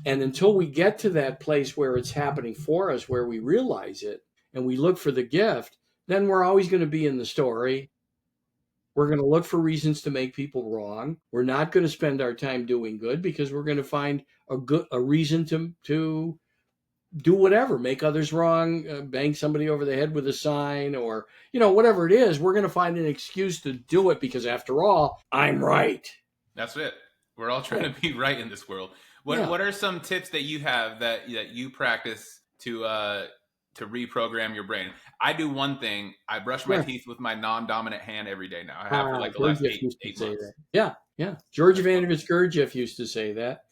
And until we get to that place where it's happening for us, where we realize it and we look for the gift, then we're always going to be in the story. We're going to look for reasons to make people wrong. We're not going to spend our time doing good because we're going to find a reason to do whatever, make others wrong, bang somebody over the head with a sign, or whatever it is. We're going to find an excuse to do it because, after all, I'm right. That's it. We're all trying to be right in this world. What are some tips that you have that you practice to reprogram your brain? I do one thing. I brush my teeth with my non-dominant hand every day now. I have for like the last eight months. That. Yeah. George Ivanovich Gurdjieff used to say that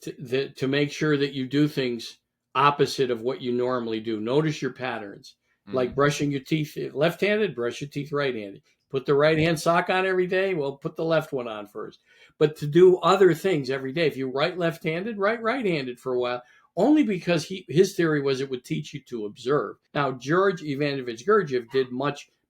to make sure that you do things opposite of what you normally do. Notice your patterns, like brushing your teeth left-handed, brush your teeth right-handed. Put the right-hand sock on every day. Well, put the left one on first. But to do other things every day. If you write left-handed, write right-handed for a while, only because his theory was it would teach you to observe. Now, George Ivanovich Gurdjieff did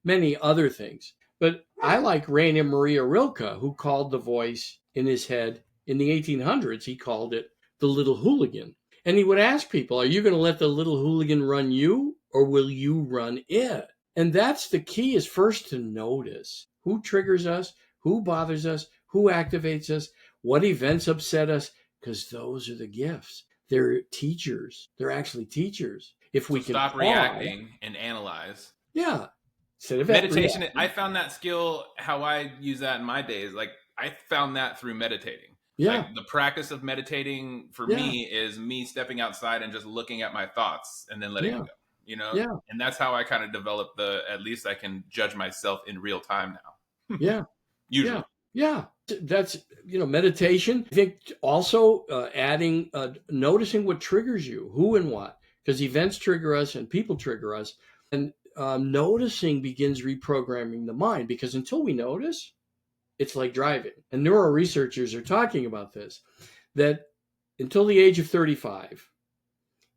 many other things. But I like Rainer Maria Rilke, who called the voice in his head in the 1800s. He called it the little hooligan. And he would ask people, are you going to let the little hooligan run you, or will you run it? And that's the key, is first to notice who triggers us, who bothers us, who activates us, what events upset us, because those are the gifts. They're teachers. They're actually teachers. If we can stop reacting and analyze. Yeah. Instead of meditation, I found that skill, how I use that in my days. Like, I found that through meditating. Yeah. Like, the practice of meditating for me is me stepping outside and just looking at my thoughts and then letting it go, Yeah. And that's how I kind of developed at least I can judge myself in real time now. Yeah. Usually. Yeah. That's, meditation. I think also adding, noticing what triggers you, who and what, because events trigger us and people trigger us. And noticing begins reprogramming the mind, because until we notice, it's like driving. And neuro researchers are talking about this, that until the age of 35,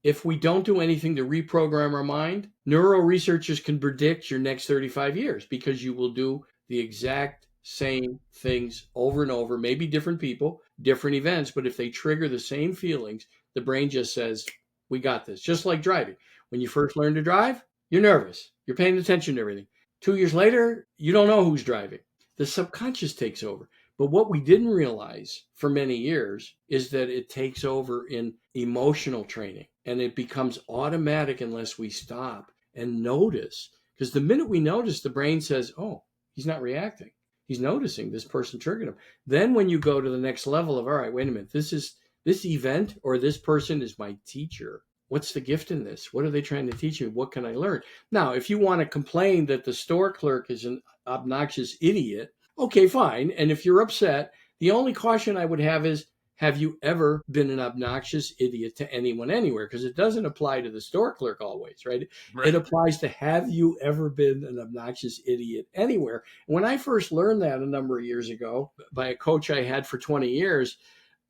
if we don't do anything to reprogram our mind, neuro researchers can predict your next 35 years, because you will do the exact same things over and over, maybe different people, different events, but if they trigger the same feelings, the brain just says, we got this. Just like driving. When you first learn to drive, you're nervous. You're paying attention to everything. 2 years later, you don't know who's driving. The subconscious takes over. But what we didn't realize for many years is that it takes over in emotional training, and it becomes automatic unless we stop and notice. Because the minute we notice, the brain says, oh, he's not reacting. He's noticing this person triggered him. Then when you go to the next level of, all right, wait a minute, this event or this person is my teacher. What's the gift in this? What are they trying to teach me? What can I learn? Now, if you want to complain that the store clerk is an obnoxious idiot, okay, fine. And if you're upset, the only caution I would have is, have you ever been an obnoxious idiot to anyone anywhere? Because it doesn't apply to the store clerk always, right? It applies to, have you ever been an obnoxious idiot anywhere? When I first learned that a number of years ago by a coach I had for 20 years,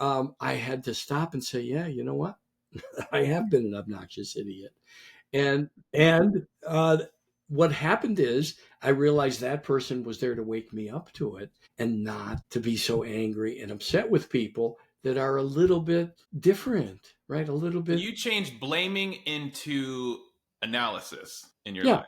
I had to stop and say, yeah, you know what? I have been an obnoxious idiot. And what happened is I realized that person was there to wake me up to it, and not to be so angry and upset with people that are a little bit different, right? A little bit. You changed blaming into analysis in your life.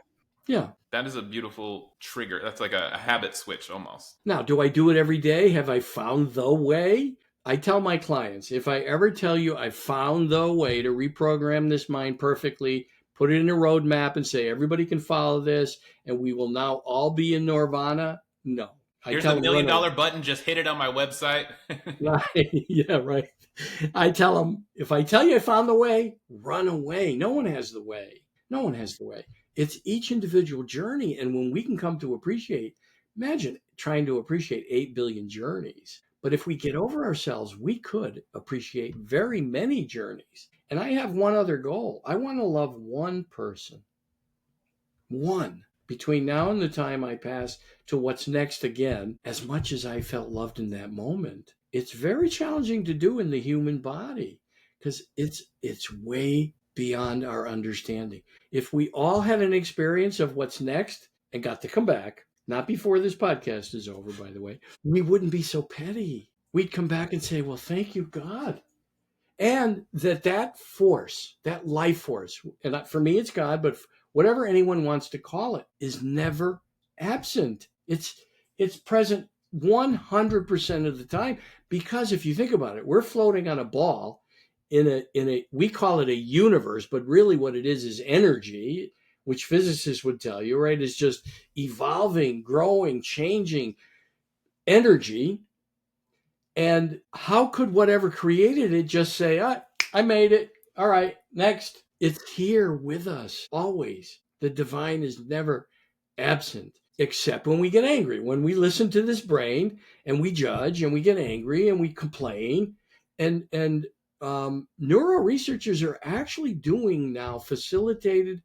Yeah. That is a beautiful trigger. That's like a habit switch almost. Now, do I do it every day? Have I found the way? I tell my clients, if I ever tell you I found the way to reprogram this mind perfectly, put it in a roadmap and say, everybody can follow this and we will now all be in nirvana, no. Here's a $1 million button, just hit it on my website. Right. Yeah, right. I tell them, if I tell you I found the way, run away. No one has the way. No one has the way. It's each individual journey. And when we can come to appreciate, imagine trying to appreciate 8 billion journeys. But if we get over ourselves, we could appreciate very many journeys. And I have one other goal. I want to love one person. One. Between now and the time I pass to what's next again, as much as I felt loved in that moment, it's very challenging to do in the human body because it's way beyond our understanding. If we all had an experience of what's next and got to come back, not before this podcast is over, by the way, we wouldn't be so petty. We'd come back and say, well, thank you, God. And that force, that life force, and for me, it's God, but whatever anyone wants to call it, is never absent. It's present 100% of the time, because if you think about it, we're floating on a ball in a we call it a universe, but really what it is energy, which physicists would tell you, right, is just evolving, growing, changing energy. And how could whatever created it just say, I made it. All right, next. It's here with us always. The divine is never absent, except when we get angry, when we listen to this brain and we judge and we get angry and we complain. And neuro researchers are actually doing now facilitated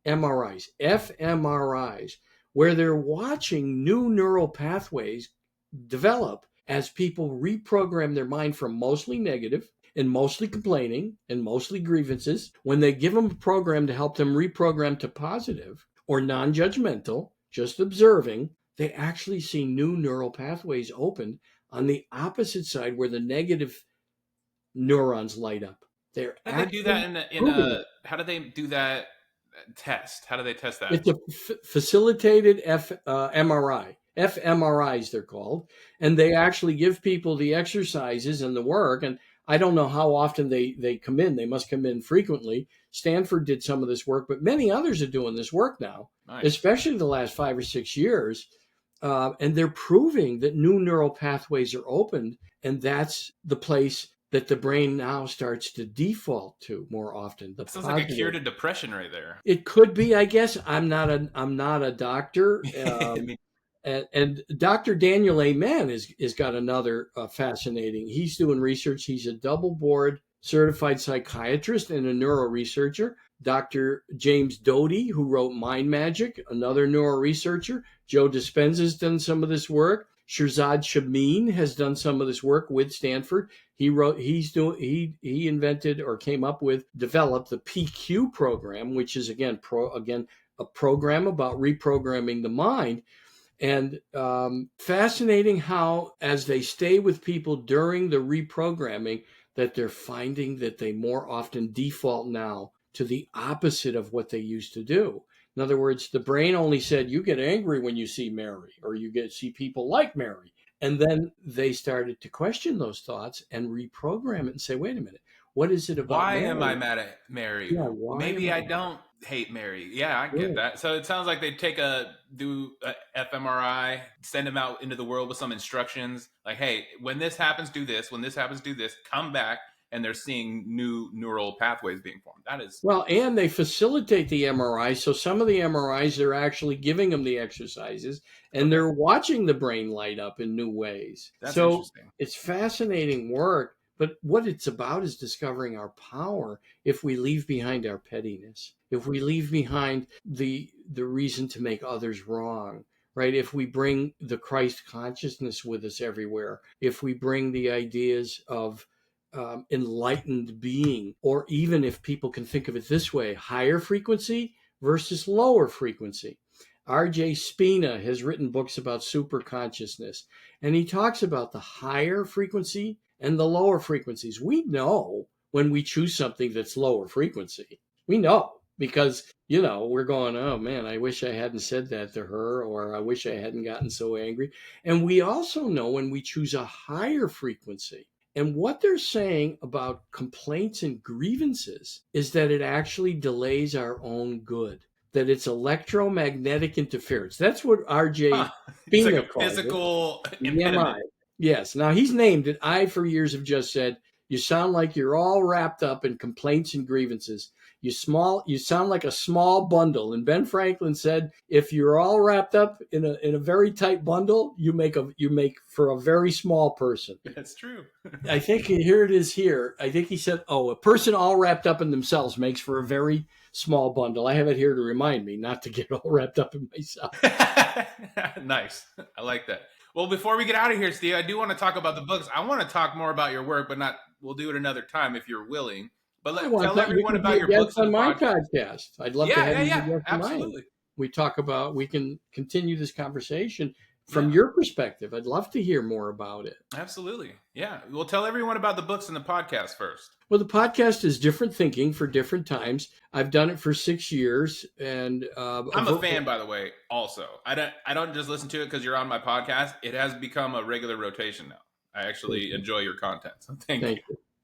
MRIs, fMRIs, where they're watching new neural pathways develop as people reprogram their mind from mostly negative and mostly complaining and mostly grievances. When they give them a program to help them reprogram to positive or non-judgmental, just observing, they actually see new neural pathways opened on the opposite side where the negative neurons light up. How do they do that how do they do that test? How do they test that? It's a facilitated MRI. fMRIs, they're called. And they actually give people the exercises and the work. And I don't know how often they come in. They must come in frequently. Stanford did some of this work, but many others are doing this work now, nice, especially the last 5 or 6 years. And they're proving that new neural pathways are opened. And that's the place that the brain now starts to default to more often. Sounds like a cure to depression right there. It could be, I guess. I'm not a doctor. And Dr. Daniel Amen has got another fascinating. He's doing research. He's a double board certified psychiatrist and a neuro researcher. Dr. James Doty, who wrote Mind Magic, another neuro researcher. Joe Dispenza's done some of this work. Shirzad Shameen has done some of this work with Stanford. He invented or came up with, developed the PQ program, which is again a program about reprogramming the mind. And fascinating how, as they stay with people during the reprogramming, that they're finding that they more often default now to the opposite of what they used to do. In other words, the brain only said, you get angry when you see Mary, or you see people like Mary. And then they started to question those thoughts and reprogram it and say, wait a minute, what is it about Why Mary? am I mad at Mary? Yeah, maybe I don't hate Mary. Yeah, I get that. So it sounds like they do a fMRI, send them out into the world with some instructions. Like, hey, when this happens, do this. When this happens, do this. Come back. And they're seeing new neural pathways being formed. That is and they facilitate the MRI. So some of the MRIs, they're actually giving them the exercises, and they're watching the brain light up in new ways. That's interesting. It's fascinating work. But what it's about is discovering our power if we leave behind our pettiness, if we leave behind the reason to make others wrong, right? If we bring the Christ consciousness with us everywhere, if we bring the ideas of enlightened being, or even if people can think of it this way, higher frequency versus lower frequency. R.J. Spina has written books about super consciousness, and he talks about the higher frequency and the lower frequencies. We know when we choose something that's lower frequency. We know because, we're going, oh man, I wish I hadn't said that to her, or I wish I hadn't gotten so angry. And we also know when we choose a higher frequency. And what they're saying about complaints and grievances is that it actually delays our own good, that it's electromagnetic interference. That's what R.J. Spina like calls physical impediment. Yes. Now, he's named it. I, for years, have just said, you sound like you're all wrapped up in complaints and grievances. You sound like a small bundle. And Ben Franklin said, if you're all wrapped up in a very tight bundle, you make for a very small person. That's true. I think here it is here. I think he said, a person all wrapped up in themselves makes for a very small bundle. I have it here to remind me not to get all wrapped up in myself. Nice. I like that. Well, before we get out of here, Steve, I do want to talk about the books. I want to talk more about your work, but we'll do it another time if you're willing. But tell everyone about your books on my podcast. I'd love to have you on absolutely. We can continue this conversation from your perspective. I'd love to hear more about it. Absolutely. Yeah. We'll tell everyone about the books and the podcast first. Well, the podcast is different thinking for different times. I've done it for 6 years, and I'm a fan, by the way. Also, I don't just listen to it because you're on my podcast. It has become a regular rotation now. I actually enjoy your content. So thank you.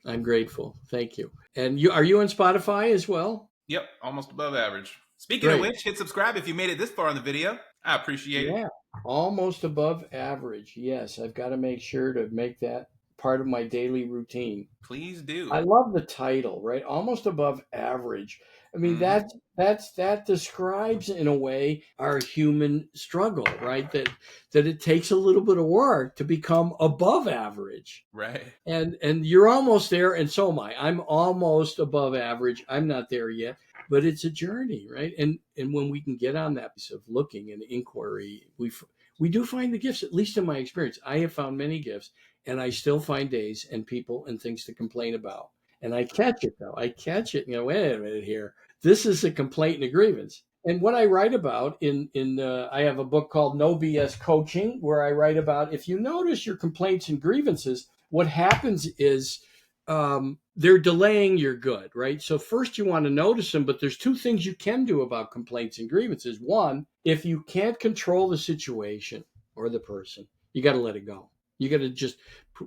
I'm grateful. Thank you. And are you on Spotify as well? Yep, almost above average. Speaking of which, hit subscribe if you made it this far in the video. I appreciate it. Yeah, almost above average. Yes, I've got to make sure to make that part of my daily routine. Please do. I love the title, right? Almost above average. I mean, that describes in a way our human struggle, right? That it takes a little bit of work to become above average. Right. And you're almost there, and so am I. I'm almost above average. I'm not there yet, but it's a journey, right? And when we can get on that piece of looking and inquiry, we do find the gifts, at least in my experience. I have found many gifts, and I still find days and people and things to complain about. And I catch it, though. I catch it and go, wait a minute here. This is a complaint and a grievance. And what I write about I have a book called No BS Coaching, where I write about, if you notice your complaints and grievances, what happens is they're delaying your good, right? So first you want to notice them, but there's two things you can do about complaints and grievances. One, if you can't control the situation or the person, you got to let it go. You got to just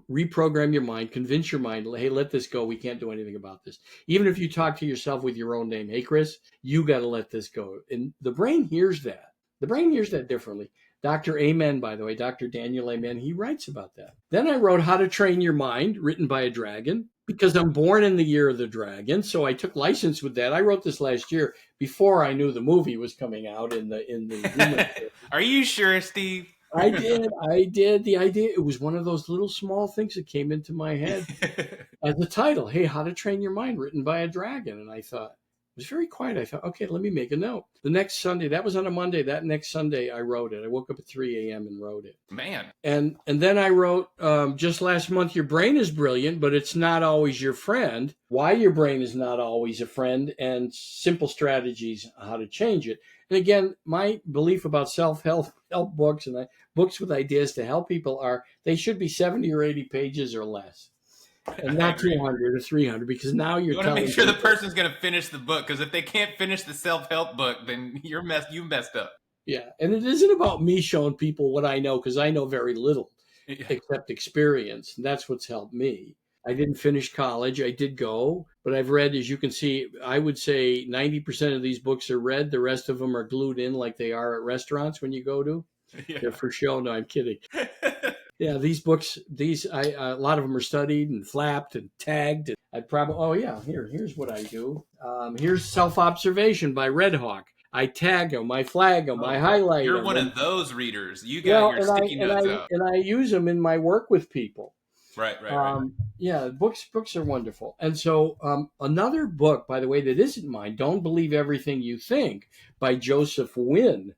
reprogram your mind, convince your mind, hey, let this go. We can't do anything about this. Even if you talk to yourself with your own name, hey, Chris, you got to let this go. And the brain hears that. The brain hears that differently. Dr. Amen, by the way, Dr. Daniel Amen, he writes about that. Then I wrote How to Train Your Mind, written by a dragon, because I'm born in the year of the dragon. So I took license with that. I wrote this last year before I knew the movie was coming out in the Are you sure, Steve? I did. The idea, it was one of those little small things that came into my head as the title, hey, How to Train Your Mind, written by a dragon. And I thought, it was very quiet. I thought, okay, let me make a note. The next Sunday, that was on a Monday, that next Sunday I wrote it. I woke up at 3 a.m. and wrote it. Man. And then I wrote, just last month, your brain is brilliant, but it's not always your friend. Why your brain is not always a friend, and simple strategies how to change it. And again, my belief about self-help books and books with ideas to help people are they should be 70 or 80 pages or less. And not 200 or 300, because now you want to make sure the person's going to finish the book, because if they can't finish the self-help book, then you messed up. Yeah, and it isn't about me showing people what I know, because I know very little except experience. And that's what's helped me. I didn't finish college. I did go, but I've read, as you can see, I would say 90% of these books are read. The rest of them are glued in like they are at restaurants when you go to. Yeah. They're for show. No, I'm kidding. Yeah, these books, a lot of them are studied and flapped and tagged. Here's what I do. Here's Self-Observation by Red Hawk. I tag them, I flag them, I highlight them. You're one of those readers. You got your sticky notes out. And I use them in my work with people. Right. Yeah, books are wonderful. And so another book, by the way, that isn't mine, Don't Believe Everything You Think, by Joseph Wynn.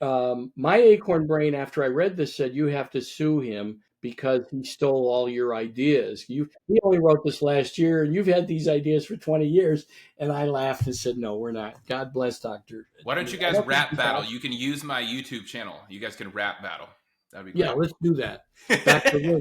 My acorn brain, after I read this, said you have to sue him because he stole all your ideas. He only wrote this last year, and you've had these ideas for 20 years. And I laughed and said, no, we're not. God bless Doctor. Why don't you guys rap battle? You can use my YouTube channel. You guys can rap battle. That'd be great. Yeah, let's do that.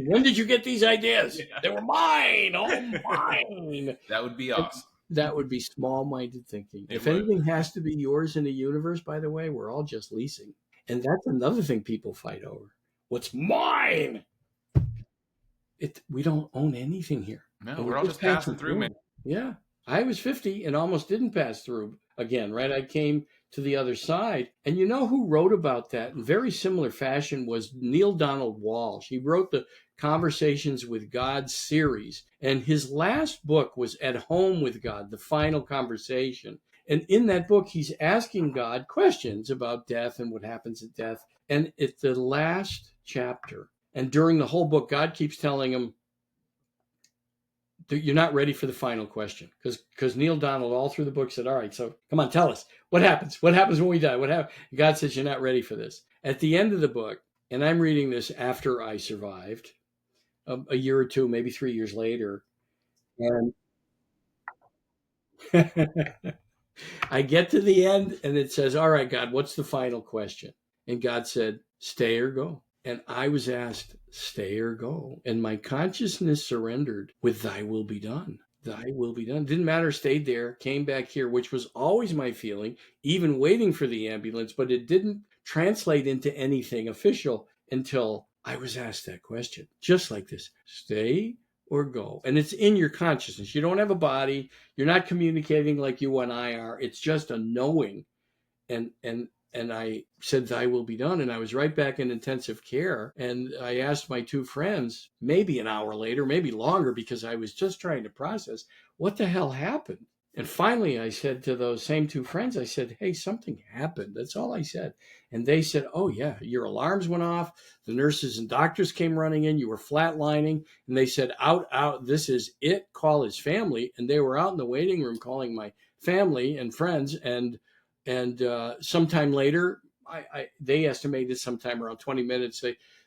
When did you get these ideas? Yeah. They were mine. Oh, mine. That would be awesome. That would be small-minded thinking. If anything has to be yours in the universe, by the way, we're all just leasing. And that's another thing people fight over. What's mine? We don't own anything here. No, we're all just passing through, man. Yeah. I was 50 and almost didn't pass through. again, right? I came to the other side. And you know who wrote about that in very similar fashion was Neil Donald Walsh. He wrote the Conversations with God series. And his last book was At Home with God, the final conversation. And in that book, he's asking God questions about death and what happens at death. And it's the last chapter. And during the whole book, God keeps telling him, you're not ready for the final question. Because Neil Donald all through the book said, all right, so come on, tell us. What happens? What happens when we die? What happens? God says, you're not ready for this. At the end of the book, and I'm reading this after I survived, a year or two, maybe 3 years later. And I get to the end and it says, all right, God, what's the final question? And God said, stay or go. And I was asked, stay or go. And my consciousness surrendered with thy will be done. Thy will be done. Didn't matter, stayed there, came back here, which was always my feeling, even waiting for the ambulance, but it didn't translate into anything official until I was asked that question, just like this, stay or go. And it's in your consciousness. You don't have a body. You're not communicating like you and I are. It's just a knowing. And I said, thy will be done. And I was right back in intensive care. And I asked my two friends, maybe an hour later, maybe longer, because I was just trying to process what the hell happened. And finally, I said to those same two friends, I said, hey, something happened. That's all I said. And they said, oh, yeah, your alarms went off. The nurses and doctors came running in. You were flatlining. And they said, out, this is it. Call his family. And they were out in the waiting room calling my family and friends. And sometime later, they estimated sometime around 20 minutes,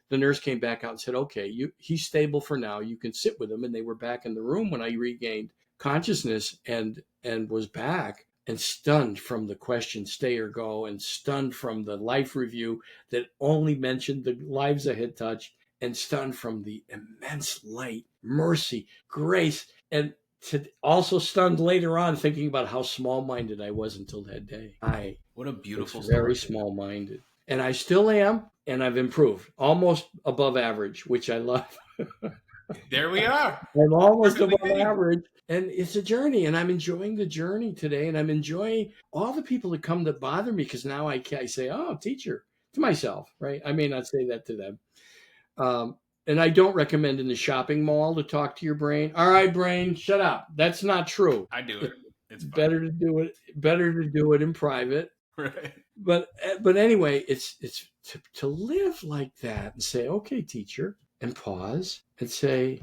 the nurse came back out and said, okay, he's stable for now. You can sit with him. And they were back in the room when I regained consciousness and was back and stunned from the question, stay or go, and stunned from the life review that only mentioned the lives I had touched, and stunned from the immense light, mercy, grace, and also stunned later on thinking about how small-minded I was until that day. What a beautiful story. Very small-minded. And I still am, and I've improved. Almost above average, which I love. There we are. I'm almost above average. And it's a journey, and I'm enjoying the journey today, and I'm enjoying all the people that come that bother me, because now I say, oh, teacher, to myself, right? I may not say that to them. And I don't recommend in the shopping mall to talk to your brain. All right, brain, shut up. That's not true. I do it. It's better to do it. Better to do it in private. Right. But anyway, it's to live like that and say, okay, teacher, and pause and say,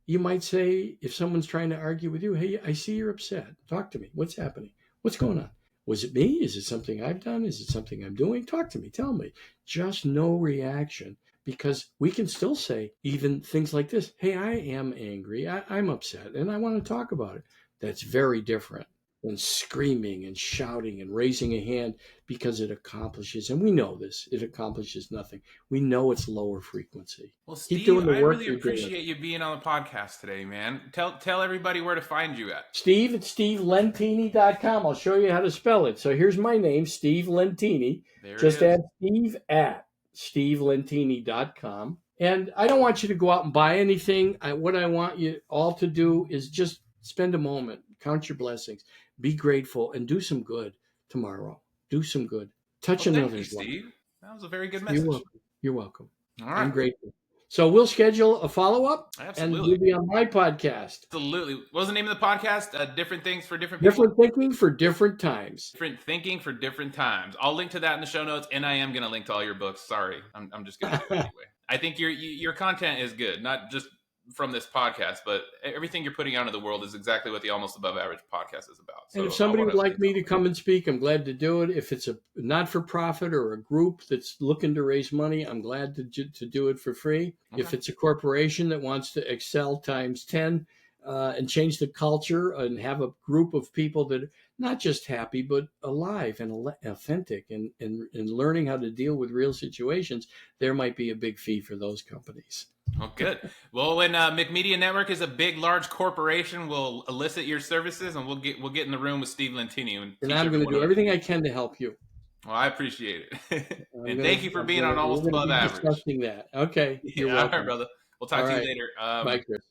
you might say, if someone's trying to argue with you, hey, I see you're upset. Talk to me. What's happening? What's going on? Was it me? Is it something I've done? Is it something I'm doing? Talk to me. Tell me. Just no reaction. Because we can still say even things like this. Hey, I am angry. I'm upset and I want to talk about it. That's very different than screaming and shouting and raising a hand, because it accomplishes, and we know this, it accomplishes nothing. We know it's lower frequency. Well, Steve, I really appreciate you being on the podcast today, man. Tell everybody where to find you at. Steve at stevelentini.com. I'll show you how to spell it. So here's my name, Steve Lentini. Just add Steve at stevelentini.com. And I don't want you to go out and buy anything. What I want you all to do is just spend a moment, count your blessings, be grateful, and do some good tomorrow. Do some good. Touch another's life. Steve. That was a very good message. You're welcome. All right. I'm grateful. So we'll schedule a follow-up. Absolutely. And you'll be on my podcast. Absolutely. What was the name of the podcast? Different things for different people? Different thinking for different times. Different thinking for different times. I'll link to that in the show notes, and I am going to link to all your books. Sorry. I'm just going to do it anyway. I think your content is good, not just from this podcast, but everything you're putting out into the world is exactly what the Almost Above Average podcast is about. So and if somebody would like me to come and speak, I'm glad to do it. If it's a not-for-profit or a group that's looking to raise money, I'm glad to do it for free. Okay. If it's a corporation that wants to excel times 10 and change the culture and have a group of people that are not just happy, but alive and authentic and learning how to deal with real situations, there might be a big fee for those companies. Oh, good. Well, when McMedia Network is a big, large corporation, we'll elicit your services, and we'll get in the room with Steve Lentini. And I'm going to do everything I can to help you. Well, I appreciate it. And thank you for being on Almost Above Average. Discussing that. Okay. You're welcome. All right, brother. We'll talk to you later. Bye, Chris.